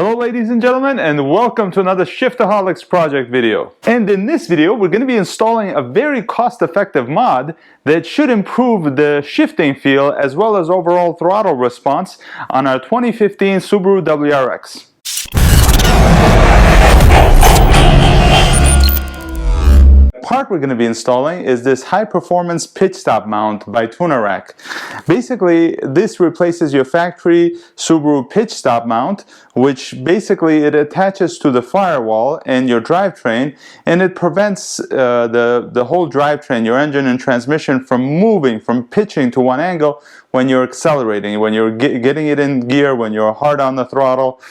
Hello ladies and gentlemen, and welcome to another Shiftaholics project video. And in this video we're going to be installing a very cost-effective mod that should improve the shifting feel as well as overall throttle response on our 2015 Subaru WRX. The part we're going to be installing is this high-performance pitch stop mount by TunerRack. Basically, this replaces your factory Subaru pitch stop mount, which basically it attaches to the firewall and your drivetrain, and it prevents the whole drivetrain, your engine and transmission, from moving, from pitching to one angle when you're accelerating, when you're getting it in gear, when you're hard on the throttle.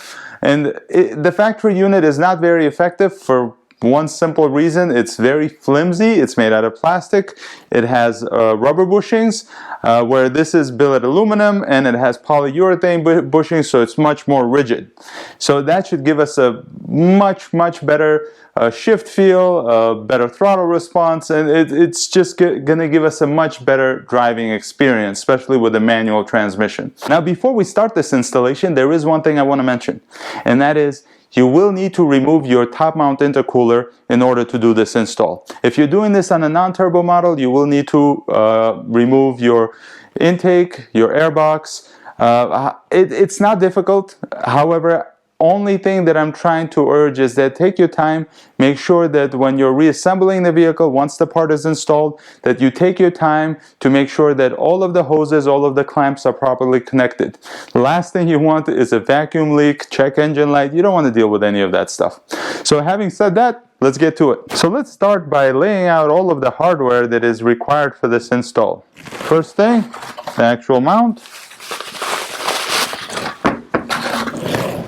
And the factory unit is not very effective for one simple reason: it's very flimsy. It's made out of plastic. It has rubber bushings, where this is billet aluminum, and it has polyurethane bushings, so it's much more rigid. So that should give us a much better shift feel, better throttle response, and it's just going to give us a much better driving experience, especially with a manual transmission. Now, before we start this installation, there is one thing I want to mention, and that is you will need to remove your top mount intercooler in order to do this install. If you're doing this on a non-turbo model, you will need to remove your intake, your airbox. It's not difficult. However, only thing that I'm trying to urge is that take your time, make sure that when you're reassembling the vehicle, once the part is installed, that you take your time to make sure that all of the hoses, all of the clamps are properly connected. The last thing you want is a vacuum leak, check engine light. You don't want to deal with any of that stuff. So having said that, let's get to it. So let's start by laying out all of the hardware that is required for this install. First thing, the actual mount.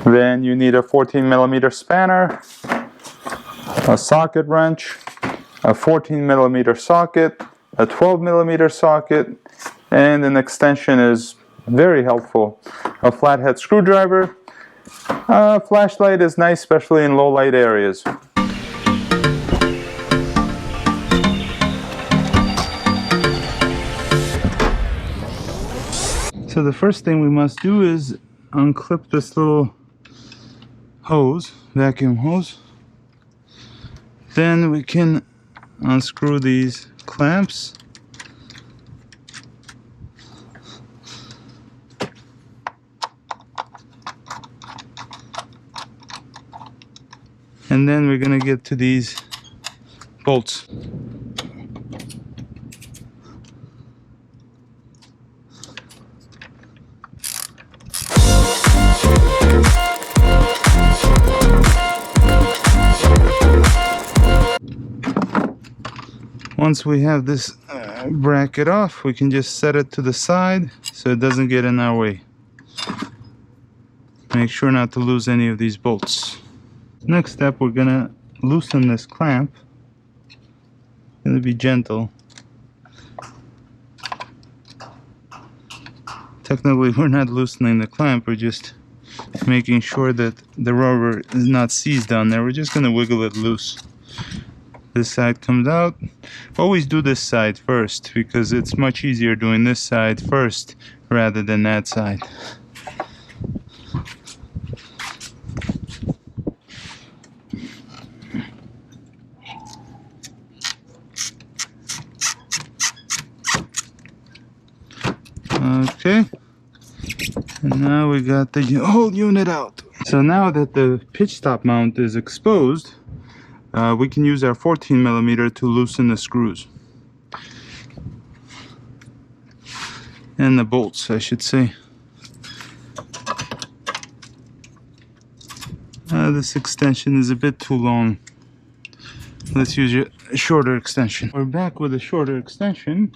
Then you need a 14mm spanner, a socket wrench, a 14mm socket, a 12mm socket, and an extension is very helpful. A flathead screwdriver. A flashlight is nice, especially in low light areas. So the first thing we must do is unclip this little hose, vacuum hose. Then we can unscrew these clamps. And then we're going to get to these bolts. Once we have this bracket off, we can just set it to the side so it doesn't get in our way. Make sure not to lose any of these bolts. Next step, we're gonna loosen this clamp. Gonna be gentle. Technically, we're not loosening the clamp, we're just making sure that the rubber is not seized down there. We're just gonna wiggle it loose. This side comes out. Always do this side first because it's much easier doing this side first rather than that side. Okay, and now we got the whole unit out. So now that the pitch stop mount is exposed, we can use our 14mm to loosen the screws. And the bolts, I should say. This extension is a bit too long. Let's use a shorter extension. We're back with a shorter extension.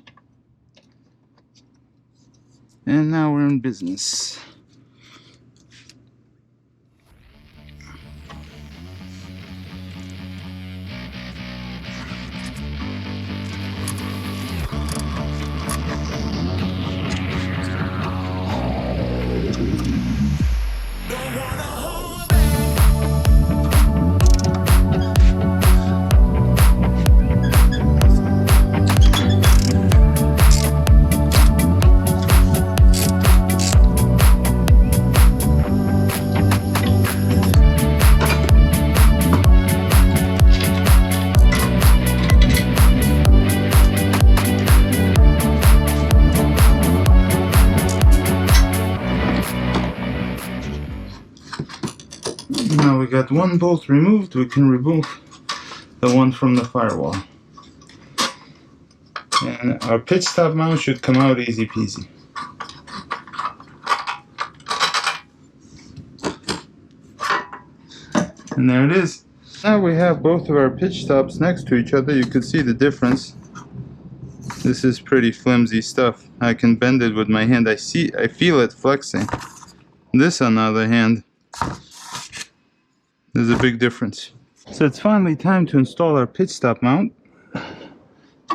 And now we're in business. Now we got one bolt removed, we can remove the one from the firewall. And our pitch stop mount should come out easy peasy. And there it is. Now we have both of our pitch stops next to each other. You can see the difference. This is pretty flimsy stuff. I can bend it with my hand. I feel it flexing. This, on the other hand, there's a big difference. So it's finally time to install our pitch stop mount.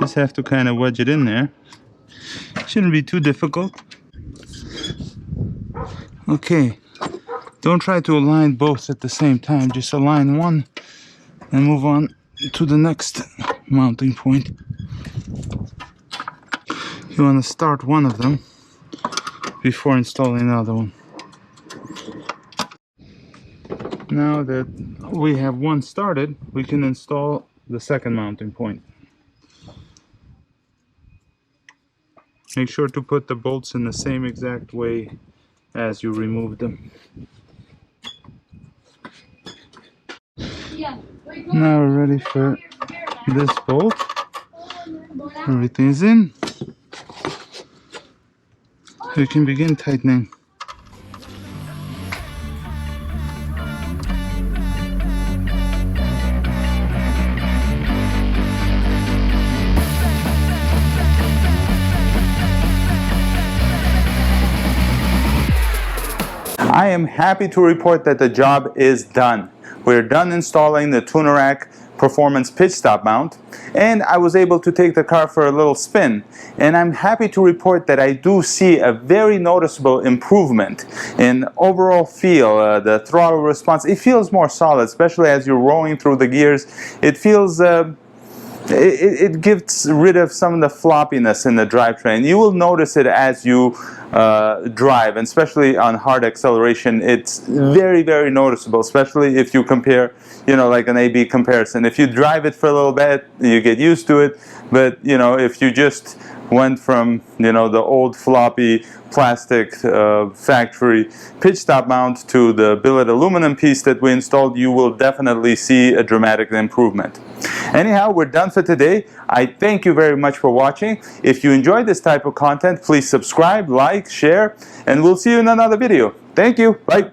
Just have to kind of wedge it in there. Shouldn't be too difficult. Okay, don't try to align both at the same time. Just align one and move on to the next mounting point. You want to start one of them before installing another one. Now that we have one started, we can install the second mounting point. Make sure to put the bolts in the same exact way as you remove them. Now we're ready for this bolt. Everything's in. We can begin tightening. I am happy to report that the job is done. We're done installing the TunerRack Performance Pitch Stop Mount, and I was able to take the car for a little spin. And I'm happy to report that I do see a very noticeable improvement in overall feel, the throttle response. It feels more solid, especially as you're rolling through the gears. It feels it gets rid of some of the floppiness in the drivetrain. You will notice it as you drive, and especially on hard acceleration. It's very, very noticeable, especially if you compare, you know, like an A/B comparison. If you drive it for a little bit, you get used to it. But, you know, if you just went from, you know, the old floppy plastic factory pitch stop mount to the billet aluminum piece that we installed, you will definitely see a dramatic improvement. Anyhow, we're done for today. I thank you very much for watching. If you enjoyed this type of content, please subscribe, like, share, and we'll see you in another video. Thank you. Bye.